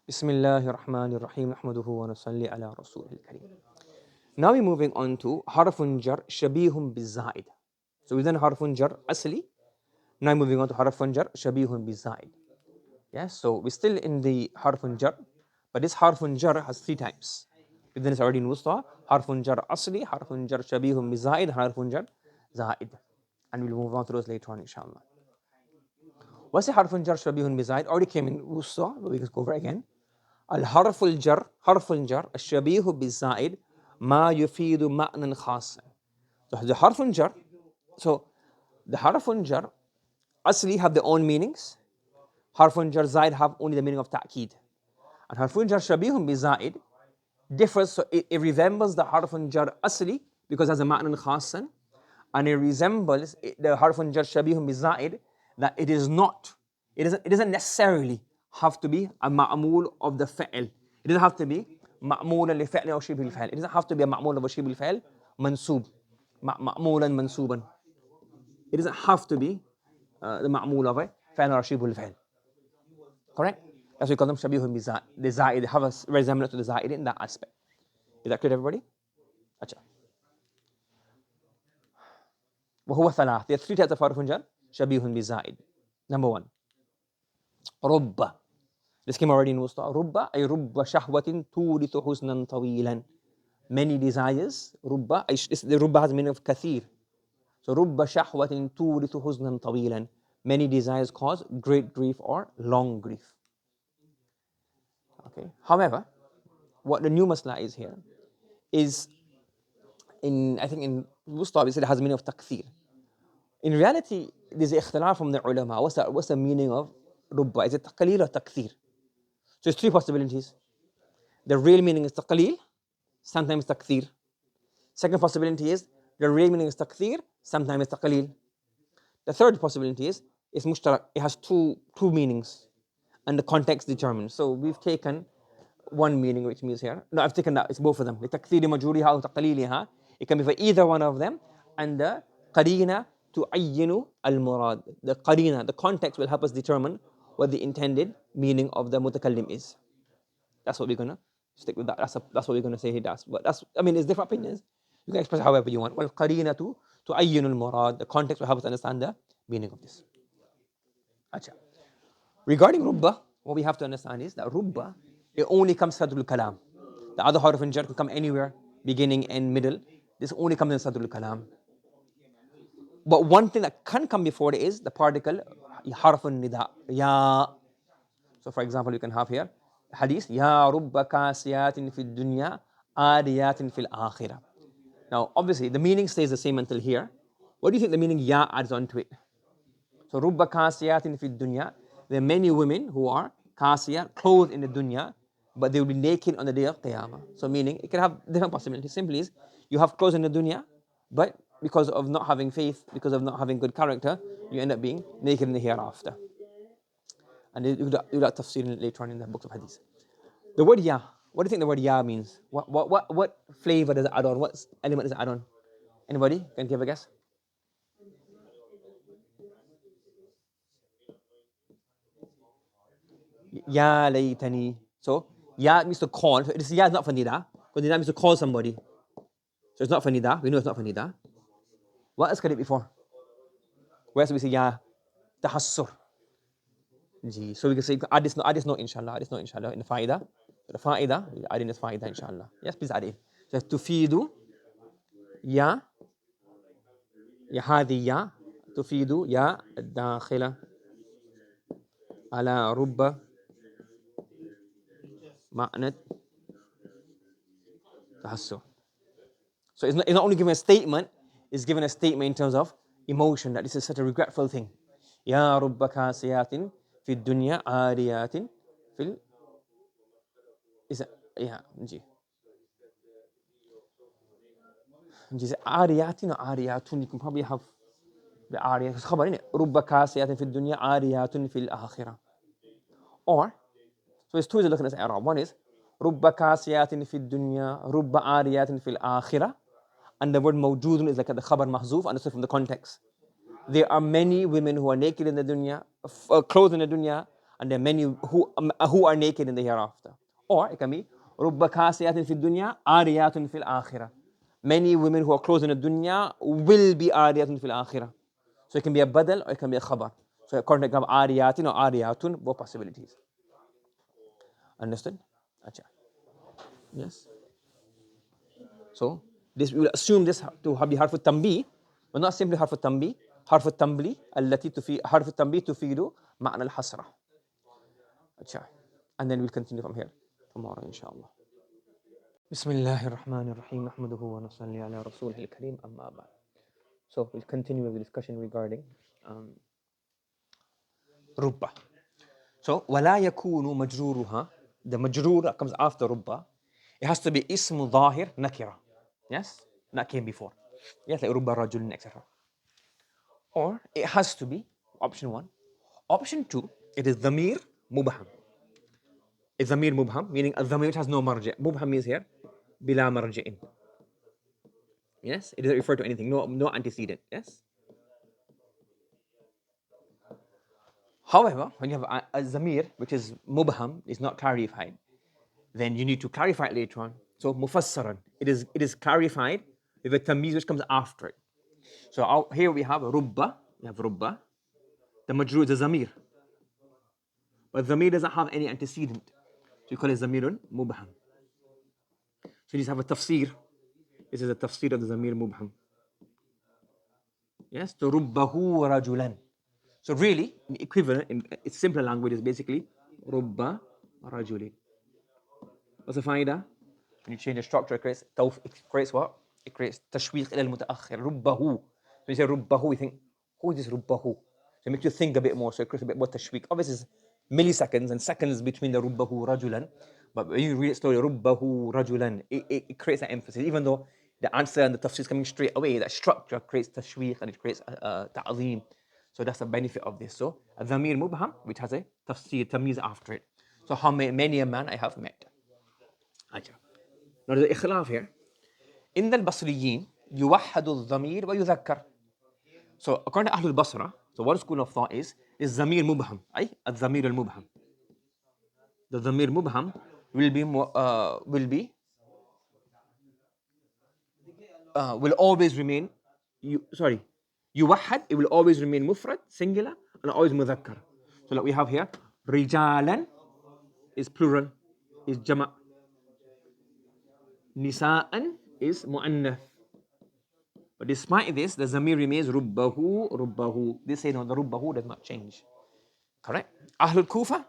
بسم الله الرحمن الرحيم نحمده ونصلي على رسوله الكريم. Now we're moving on to حرف جر شبيه بالزائد. So we've done حرف جر أصلي. Now moving on to حرف جر شبيه بالزائد. Yes, so we're still in the حرف جر, but this حرف جر has three types. We've done this already in وسطى. حرف جر أصلي, حرف جر شبيه بالزائد, حرف جر زائد. And we'll move on to those later on inshallah. What's the حرف جر شبيه بالزائد? Already came in وسطى, but we can go over again. الحرف الجر حرف الجر الشبيه بالزائد ما يفيد معنى خاصا. So the حرف الجر, so the حرف الجر أصلي have their own meanings. حرف الجر زائد have only the meaning of تأكيد. And حرف الجر شبيه بالزائد differs, so it resembles the حرف الجر أصلي because it has a معنى خاصا, and it resembles the حرف الجر شبيه بالزائد that it doesn't necessarily have to be a معمول of the فعل. It doesn't have to be معمولا لفعل أو شبه الفعل. It doesn't have to be a معمول of شبه الفعل منسوب معمولا منسوبا. It doesn't have to be the معمول of a فعل أو شبه الفعل. Correct? That's why we call them شبيه بالزائد. The زائد have a resemblance to the زائد in that aspect. Is that clear to everybody? अच्छा. وهو ثلاث. There are three types of حرف جر شبيه بالزائد. Number one, رب. This came already in وسطى. رب أي رب شهوة تورث حزنا طويلا. Many desires. رب the رب has the meaning of كثير. So رب شهوة تورث حزنا طويلا. Many desires cause great grief or long grief. Okay. However, what the new masla is here is I think in وسطى we said it has the meaning of تكثير. In reality, there's an اختلاف from the ulama. What's the meaning of رب? Is it تقليل or تكثير? So there's three possibilities. The real meaning is تقليل, sometimes تكثير. Second possibility is the real meaning is تكثير, sometimes تقليل. The third possibility is it's مشترك. It has two meanings, and the context determines. So we've taken one meaning, which means here. No, I've taken that. It's both of them. لتكثير مجرورها أو تقليلها. It can be for either one of them, and the قرينة تعين المراد. The قرينة, the context will help us determine what the intended meaning of the mutakallim is. That's what we're gonna stick with that. That's what we're gonna say he does. But there's different opinions. You can express it however you want. والقرينة تعين المراد. The context will help us understand the meaning of this. Achha. Regarding rubba, what we have to understand is that rubba, it only comes sadrul kalam. The other harf in jar can come anywhere, beginning and middle. This only comes in sadrul kalam. But one thing that can come before it is the particle harf nida, ya. So for example, you can have here hadith, ya rubba kasiyatin fi dunya adiyatin fil akhirah. Now obviously the meaning stays the same until here. What do you think the meaning ya adds on to it? So rubba kasiyatin fi dunya, there are many women who are kasiyah, clothed in the dunya, but they will be naked on the day of qiyamah. So meaning it can have different possibilities. Simply is you have clothes in the dunya, but because of not having faith, because of not having good character, you end up being naked in the hereafter. And you do that tafsir later on in the books of hadith. The word ya, what do you think the word ya means? What flavor does it add on? What element does it add on? Anybody can give a guess? Ya laytani. So ya means to call. So this ya is not for nida, because nida means to call somebody. So it's not for nida. We know it's not for nida. What else could it be for? Where else do we say ya? Tahassur. So we can say add this note inshallah. Add this note inshallah in the faida. The faida, we add in this faida inshallah. Yes, please add it. So tufidu ya هذه يا تفيد يا الداخلة على رب معنى تحسر. So it's not only given a statement, it's given a statement in terms of emotion, that this is such a regretful thing. يا رب كاسيات في الدنيا عاريات في نجي عاريات or عاريات, you can probably have the عاريات خبر إنه رب كاسيات في الدنيا عاريات في الآخرة. Or so there's two ways of looking at this Arab. One is رب كاسيات في الدنيا رب عاريات في الآخرة, and the word موجود is like the khabar mahzuf, understood from the context. There are many women who are naked in the dunya, clothed in the dunya, and there are many who are naked in the hereafter. Or it can be رب كاسيات في الدنيا عاريات في الآخرة. Many women who are clothed in the dunya will be عاريات في الآخرة. So it can be a badal or it can be a khabar. So according to عاريات or عاريات, both possibilities. Understood? Acha. Yes. So this we will assume this to be حرف التنبيه, but not simply حرف التنبيه. حرف التنبيه التي تفيد حرف التنبيه تفيد معنى الحسرة. Acha. And then we'll continue from here tomorrow inshallah. بسم الله الرحمن الرحيم نحمده ونصلي على رسوله الكريم أما بعد. So we'll continue with the discussion regarding ربا. So ولا يكون مجرورها, the مجرور that comes after ربا, it has to be اسم ظاهر نكرة. Yes, that came before. Yes, like ربا رجل etc. Or it has to be option 1. Option 2, it is ضمير مبهم. It's ضمير مبهم, meaning a ضمير which has no marja. مبهم means here بلا مرجع. Yes, it doesn't refer to anything, no antecedent. Yes. However, when you have a zamir which is mubham, is not clarified, then you need to clarify it later on. So mufassaran, it is clarified with a tamyiz which comes after it. So here we have rubba, the majrur is a zamir, but zamir doesn't have any antecedent, so you call it zamirun mubham. So you just have a tafsir. This is a tafsir of the zamir mubham. Yes, so rubbahu rajulan. So really, in equivalent, in its simpler language is basically rubba rajulin. What's the faida? When you change the structure, it creates what? It creates tashwiq ila al-mutaakhir. Rubbahu. So you say rubbahu, you think, who is this rubbahu? So it makes you think a bit more, so it creates a bit more tashwiq. Obviously, it's milliseconds and seconds between the rubbahu rajulan, but when you read it slowly, rubbahu rajulan, it creates that emphasis. Even though the answer and the tafsir is coming straight away, that structure creates tashwiq and it creates ta'zeem. So that's the benefit of this. So a dhamir mubham, which has a tafsir, tamyiz after it. So how many a man I have met. Ajab. Now there's a ikhlaf here. In the Basriyin, yuwahhadu dhamir wa yudhakkar. So according to Ahlul Basra, so one school of thought is dhamir mubham, ay ad-dhamir al-mubham. The dhamir mubham will always remain, yuwahhad, it will always remain mufrad, singular, and always mudhakkar. So like we have here, rijalan is plural, is jama'. Nisa'an is mu'annath. But despite this, the zamir remains rubbahu. They say no, the rubbahu does not change. Correct? Ahlul Kufa,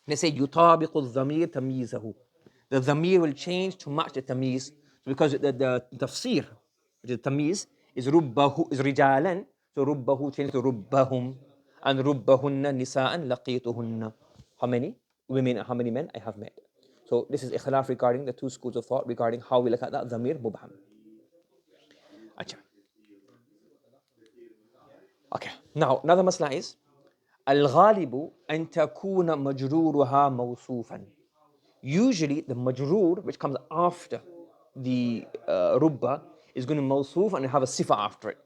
they say yutabiqu dhamir tamyizahu. The dhamir will change to match the tamyiz. Because the tafsir, which is tamyiz, is rubbahu, is rijalan. So rubbahu changes to rubbahum. And rubbahunna nisa'an laqituhunna. How many women and how many men I have met. So this is ikhlaf regarding the two schools of thought regarding how we look at that dhamir mubham. Acha. Okay. Now another masla is Al-Ghalibu an takuna majrooruha mawsoofan. Usually the majroor which comes after the rubba is going to mawsoof and have a sifa after it.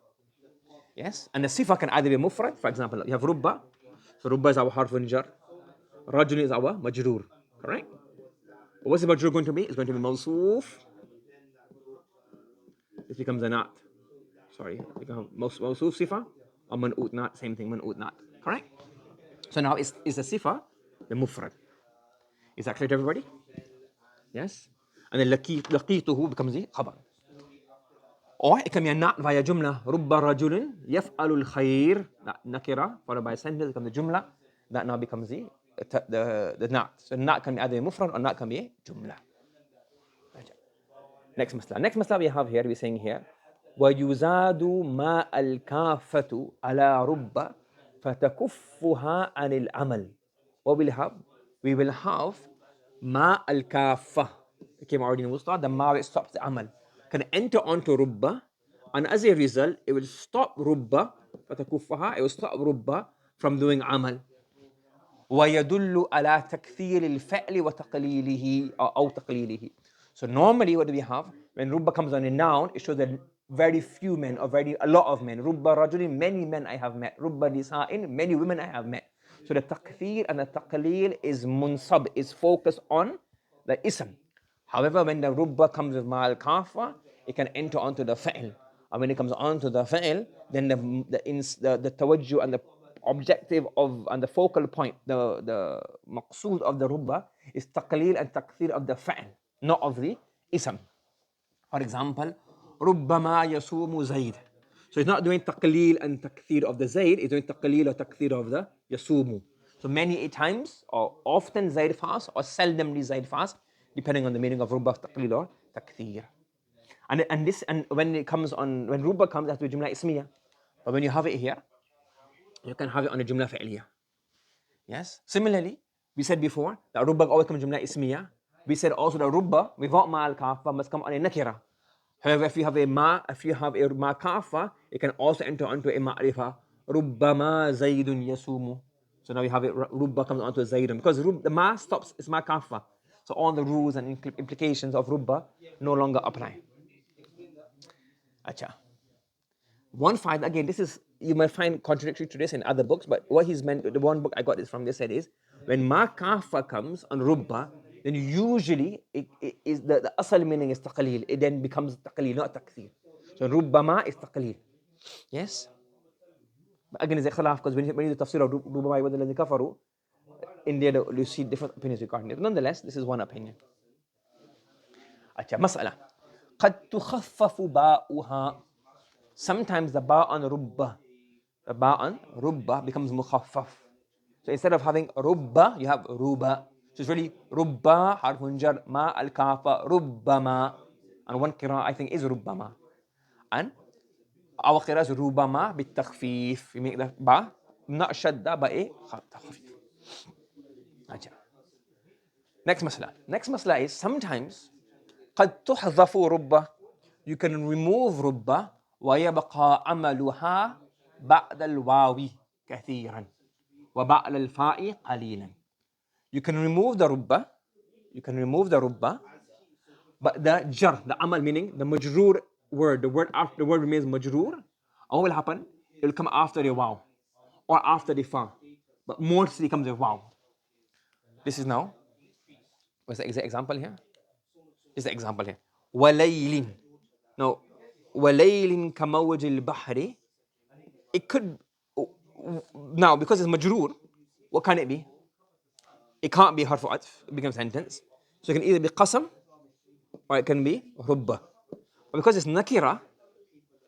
Yes? And the sifa can either be mufrad, for example, you have rubba. So rubba is our harfun jar. Rajul is our majroor. Correct? But what's the majroor going to be? It's going to be mawsoof. This becomes a nat. Sorry, mawsoof sifa or man'ut nat, same thing, man'ut nat. Correct? So now is the sifa the mufrad. Is that clear to everybody? Yes? And then laqituhu becomes the khabar. Or it can be a nat via jumla. Rubba rajulin yaf'alul khair. Nakira followed by a sentence becomes the jumla. That now becomes the nat. So nat can be either mufrad or nat can be a jumla. Next masla we have here, we're saying here, وَيُزَادُ مَا الْكَافَةُ عَلَى رُبَّ فَتَكُفُّهَا عَنِ الْعَمَلِ. What will have? We will have ma al-kafa. It came already in Wusta, the ma stops the amal. Can enter onto rubba, and as a result, it will stop rubba, fatakuffaha, it will stop rubba from doing amal. وَيَدُلُّ عَلَى تَكْثِيرِ الْفَعْلِ وَتَقْلِيلِهِ أو تَقْلِيلِهِ. So normally what do we have? When rubba comes on a noun, it shows that very few men or a lot of men. Rubba rajulin, many men I have met. Rubba nisa'in, many women I have met. So the taqfir and the taqleel is munsab, is focused on the ism. However, when the rubba comes with ma'al kafa, it can enter onto the fa'il. And when it comes onto the fa'il, then the tawajjuh and the objective of and the focal point, the maqsood of the rubba is taqleel and taqthir of the fa'il, not of the ism. For example, ربما يصوم زيد. So it's not doing taqleel and takthir of the zayd, it's doing taqleel or takthir of the yasumu. So many times, or often zayd fast, or seldomly zayd fast, depending on the meaning of rubba, taqleel or takthir. And when it comes on, when rubba comes, it has to be jumla ismiya. But when you have it here, you can have it on a jumla fi'liya. Yes? Similarly, we said before that rubba always comes jumla ismiya. We said also that rubba without ma'al kafa must come on a nakira. However, if you have a ma kafa, it can also enter onto a ma'rifa. Rubbama zaydun yasumu. So now we have it, rubba comes onto zaydun. Because the ma stops, it's ma kafa. So all the rules and implications of rubba no longer apply. Acha. One fact, again, this is, you might find contradictory to this in other books, but what he's meant, the one book I got this from, this said is, when ma kafa comes on rubba, then usually it is the asal meaning is taqleel. It then becomes taqleel, not takthir. So rubbama is taqleel. Yes? But again, it's a khilaf, because when you do tafsir of rubbama wa alladhi kafaru, in there you see different opinions regarding it. Nonetheless, this is one opinion. Acha, mas'ala. قد تخفف باؤها. Sometimes the ba on rubba becomes mukhaffaf. So instead of having rubba, you have ruba. So it's really rubba, harfun jar, ma al-kafa, rubbama. And one qira I think is rubbama. And our qira is rubbama bit takhfif. You make the ba, not shadda, but a takhfif. Next masla is sometimes قد تحذف ربة. You can remove ربة ويبقى عملها بعد الواو كثيرا وبعد الفاء قليلا. You can remove the rubba, but the jar, the amal, meaning the majrur word, the word after the word remains majrur. And what will happen? It will come after the waw or after the fa, but mostly comes with waw. This is now, what's the example here? This is the example here. وَلَيْلٍ. Now, وَلَيْلٍ كَمَوْجِ الْبَحْرِ. It could, now because it's majrur, what can it be? It can't be harfu atf, it becomes sentence. So it can either be qasam or it can be rubba. But because it's nakira,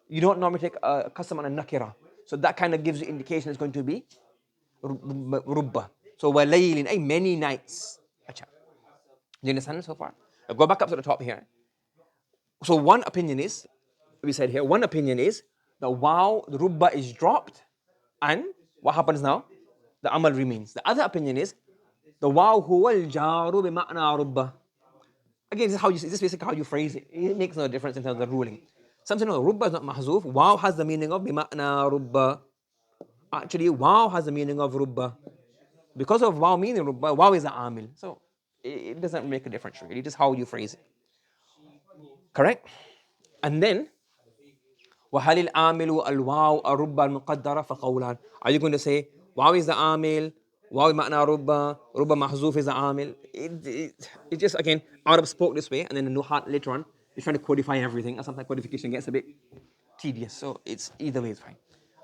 you don't normally take a qasam on a nakira. So that kind of gives you indication it's going to be rubba. So walaylin, many nights. Acha. Do you understand so far? I'll go back up to the top here. So one opinion is, we said here, one opinion is the wow, the rubba is dropped, and what happens now? The amal remains. The other opinion is the wow huwa al-jaru bima'na rubba. Again, this is basically how you phrase it. It makes no difference in terms of the ruling. Some say no, rubba is not mahzuf. Wow has the meaning of bima'na rubba. Actually, wow has the meaning of rubba. Because of wow meaning rubba, wow is the amil. So it doesn't make a difference really. Just how you phrase it. Correct? And then وهل العامل الواو الربا المقدرة فقولان. Are you going to say واو is the عامل, واو معنى ربا محذوف is the عامل? It just, again, Arab spoke this way, and then the Nuhat later on is trying to codify everything, and sometimes codification gets a bit tedious. So it's either way is fine.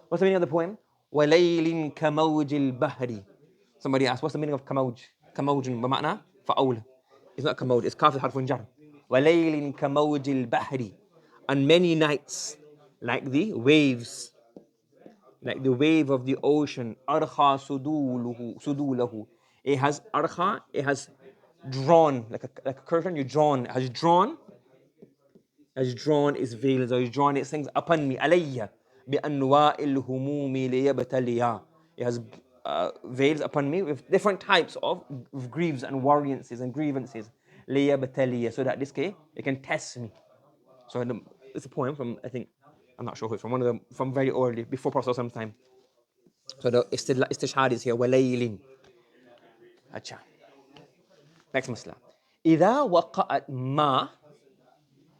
What's the meaning of the poem? وليل كموج البحر. Somebody asked, what's the meaning of كموج? كموج بمعنى فأول. It's not كموج, it's كاف حرف جر. وليل كموج البحر. And many nights, like the waves, like the wave of the ocean. Arha sudulahu. It has arha, it has drawn, like a curtain, it has drawn its veils, or it's drawn its things upon me. Alayya bi anwa'il humumi liyabtaliya. It has veils upon me with different types of griefs and worriances and grievances. Liyabtaliya, so that this case, it can test me. So it's a poem from, I think, I'm not sure who it's from, one of them, from very early, before Prophet some time. So the istishhad is here, وَلَيْلٍ. Acha. Next masla. إِذَا وَقَعَتْ مَا.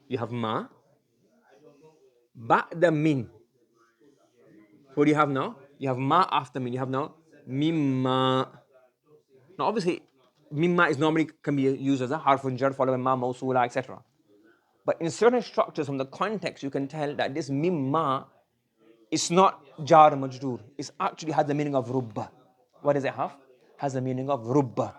You have ma. بَعْدَ min. What do you have now? You have ma after min. You have now mimma. Now obviously, mimma is normally can be used as a harfun jar followed by ma, mawsula, etc. But in certain structures from the context, you can tell that this mimma is not jar majroor. It actually has the meaning of rubba. What does it have? Has the meaning of rubba.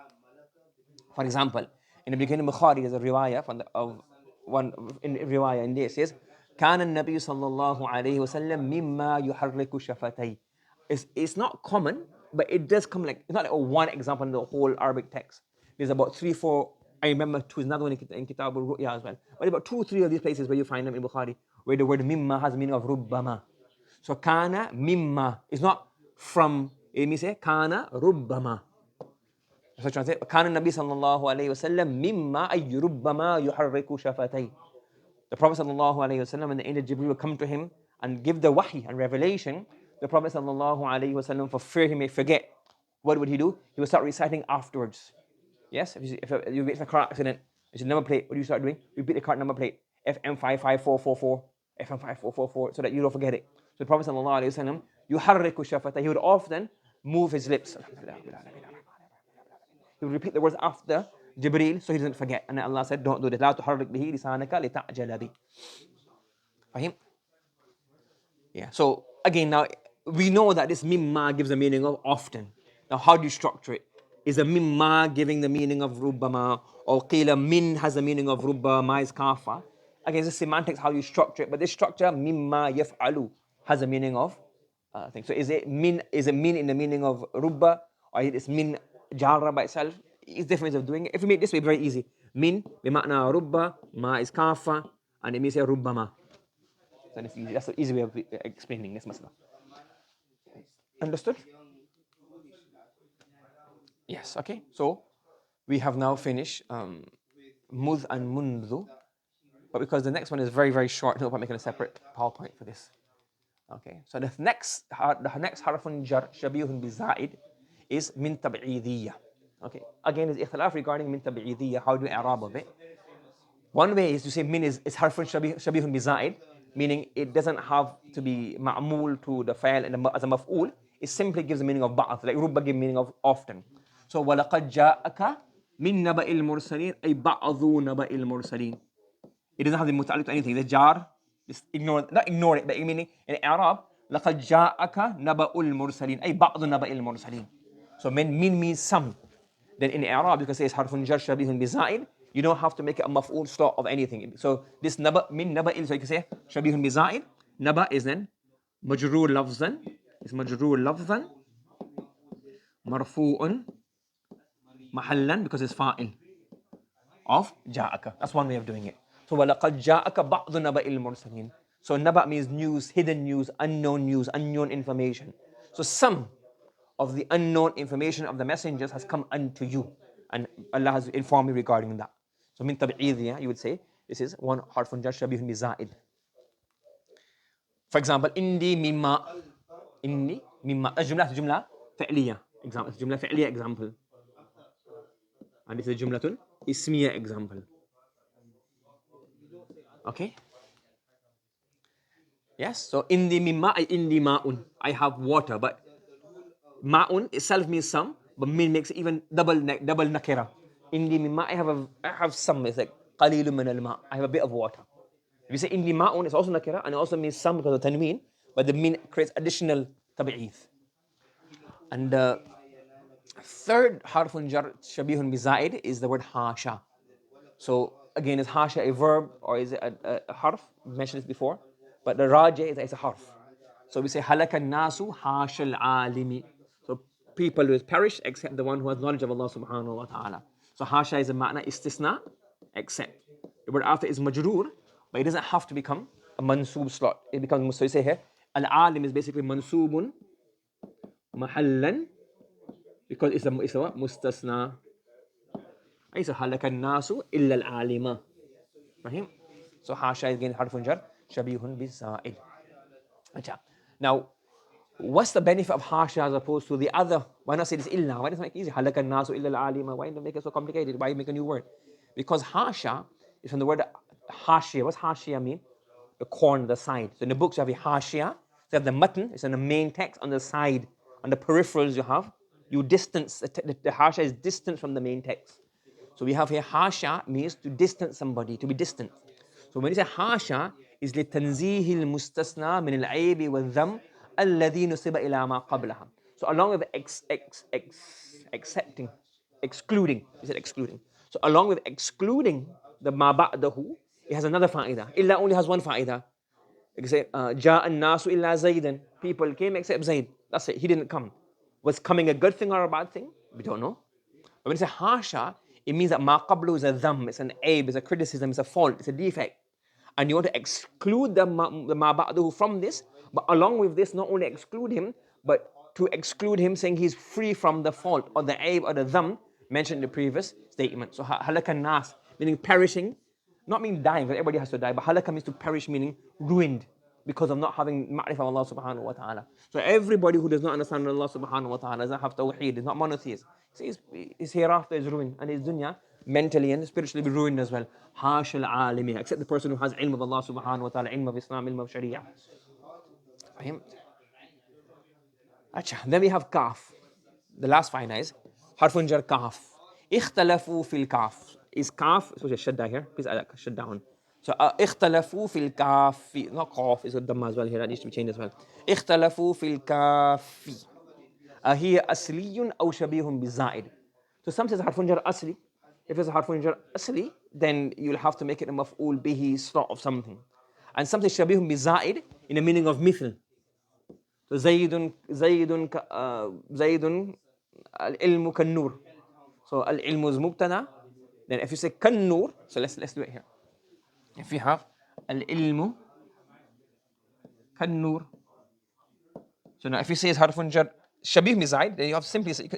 For example, in the beginning of Bukhari, there's a riwayah from of one in riwayah in this says, كان النبي صلى الله عليه وسلم مما يحرك شفتيه. It's not common, but it does come like, it's not like one example in the whole Arabic text. There's about 3, 4, I remember two, another one in Kitab al-Ru'ya as well. But about 2, 3 of these places where you find them in Bukhari, where the word mimma has the meaning of rubbama. So kana mimma is not from, it means kana rubbama. So translate, كان النبي صلى الله عليه وسلم مما أي ربما يحرك شفتيه. The Prophet sallallahu alaihi wasallam, when the angel Jibreel would come to him and give the wahi and revelation, the Prophet sallallahu alaihi wasallam, for fear he may forget, what would he do? He would start reciting afterwards. Yes, if you get in a car accident, it's a number plate. What do you start doing? You beat the car number plate, FM55444, FM5444, so that you don't forget it. So the Prophet sallallahu alaihi wasallam, yuharriku shafata, he would often move his lips. He would repeat the words after Jibreel so he doesn't forget. And Allah said, don't do that. لا تحرك به لسانك لتعجل به. Fahim? Yeah. So again, now we know that this mimma gives the meaning of often. Now how do you structure it? Is the mimma giving the meaning of rubbama, or qila min has the meaning of rubba, ma is kafa? Again, it's the semantics how you structure it. But this structure, mimma yaf'alu, has a meaning of thing. So is it min in the meaning of rubba, or is min jarra by itself? It's different ways of doing it. If we make it this way, very easy. Min, bima'na rubba, ma is kafa, and it means rubbama. So it's easy. That's the easy way of explaining this masala. Understood? Yes, okay. So we have now finished mudh and mundhu. But because the next one is very, very short, I'll make a separate PowerPoint for this. Okay, so the next harfun jar shabihun biza'id is min tab'idiyya. Okay, again, there's ikhtilaf regarding min tab'idiyya, how do you i'rab of it? One way is to say min is harfun shabihun biza'id, meaning it doesn't have to be ma'mul to the fa'il and as a maf'ul, it simply gives the meaning of ba'ath, like rubba gives meaning of often. So وَلَقَدْ جَاءَكَ مِن نَبَإِ الْمُرْسَلِينَ أي بَعْضُ نَبَإِ الْمُرْسَلِينَ. It doesn't have the muta'alliq to anything. The jar, just ignore, not ignore it, but meaning in Arab, لَقَدْ جَاءَكَ نَبَأُ الْمُرْسَلِينَ أي بَعْضُ نَبَإِ الْمُرْسَلِينَ. So min means some. Then in Arab, you can say it's harfun jar shabihun biza'id. You don't have to make it a maf'ul slot of anything. So this naba, min naba'il, so you can say shabihun biza'id. Naba is then majrur lafzan. It's majrur lafzan. Marfu'un mahallan, because it's fa'il of ja'aka. That's one way of doing it. So وَلَقَدْ جَاءَكَ بَعْضُ نَبَإِ الْمُرْسَلِينَ. So naba means news, hidden news, unknown information. So some of the unknown information of the messengers has come unto you, and Allah has informed me regarding that. So min tab'idiyya, you would say this is one harfun jar shabihun biza'id. For example, indi mimma, jumla fi'liya example. It's jumla fi'liya example, and this is jumlatul ismiya example. Okay. Yes. So indi mimma, indi ma'un, I have water, but ma'un itself means some, but min makes it even double nakira. Indi mimma, I have some. It's like qalilun min al-ma', I have a bit of water. If you say indi ma'un, it's also nakira, and it also means some because of tanween, but the min creates additional tab'ith. And the third harfun jar shabihun biza'id is the word hasha. So again, is hasha a verb or is it a harf? We mentioned this before, but the rajah is a harf. So we say halaka nasu hasha al-alimi. So people will perish except the one who has knowledge of Allah subhanahu wa ta'ala. So hasha is a ma'na istisna, except. The word after is majroor, but it doesn't have to become a mansoob slot. It becomes, so you say here, al-alim is basically mansoobun mahallan, because it's a what? Mustasna. It's a halaka nasu illa al-alima. Rahim. So hasha is again harfun jar shabihun biza'id. Now, what's the benefit of hasha as opposed to the other? Why not say this illa? Why does it make it easy? Halaka nasu illa al-alima. Why not make it so complicated? Why make a new word? Because hasha is from the word hashia. What's hashia mean? The corner, the side. So in the books you have a hashia. So you have the matan, it's in the main text. On the side, on the peripherals you have You distance, the Hasha is distant from the main text. So we have here Hasha means to distance somebody, to be distant. So when you say Hasha, is لتنزيه المستثنى من العيب والذم الذي نسب إلى ما قبلها. So along with accepting, excluding, is it excluding? So along with excluding the ma ba'dahu, it has another fa'idah. Illa only has one fa'idah. You can say, جاء الناس إلا زيدا. People came except Zayd. That's it. He didn't come. Was coming a good thing or a bad thing? We don't know. But when you say Hasha, it means that ma qablu is a dham, it's an aib, it's a criticism, it's a fault, it's a defect. And you want to exclude the ma ba'dahu from this, but along with this, not only exclude him, but to exclude him saying he's free from the fault or the aib or the dham mentioned in the previous statement. So halaka nas, meaning perishing, not meaning dying, because everybody has to die, but halaka means to perish, meaning ruined, because of not having ma'rifah of Allah subhanahu wa ta'ala. So everybody who does not understand Allah subhanahu wa ta'ala, does not have tawheed, is not monotheist, his hereafter is ruined, and his dunya mentally and spiritually be ruined as well. Hasha al-alimi, except the person who has ilm of Allah subhanahu wa ta'ala, ilm of Islam, ilm of Sharia. Then we have kaf. The last fa'idah is harfun jar kaf. اختلفوا في الكاف. Is kaf, so just shadda here, please add a shadda on. So اختلفوا في الكاف, not qaf, is a dhamma as well here, that needs to be changed as well. اختلفوا في الكاف. هي أصلي أو شبيه بالزائد. So some says harfun jar asli. If it's a harfun jar asli, then you'll have to make it a maf'ul bihi slot of something. And some say شبيه بالزائد in the meaning of mithl. So زيد العلم كالنور. So al-ilm is mubtada. Then if you say kan-nur, so let's do it here. If you have al-ilmu kan-nur. So now if you say it's harfun jar shabih bizaid, then you have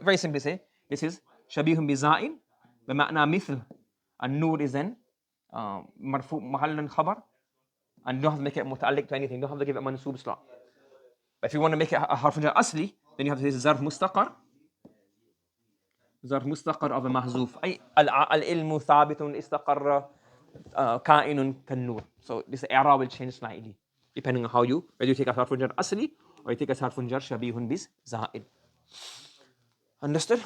very simply say this is shabihun bizaid بمعنى مثل. النور is then مرفوع محل خبر, and you don't have to make it متعلق to anything. You don't have to give it mansub slot. But if you want to make it a harfun jar asli, then you have to say zarf mustaqar. ظرف مستقر of a محذوف أي العلم ثابت استقر كائن كالنور. So this i'rab will change slightly depending on how you, whether you take a harf jar asli or you take a harf jar shabihun bis zaid. Understood?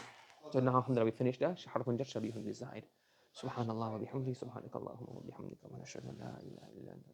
So now alhamdulillah we finished that harf jar shabihun bis zaid. سبحان الله وبحمده سبحانك اللهم وبحمدك ونشهد أن لا إله إلا أنت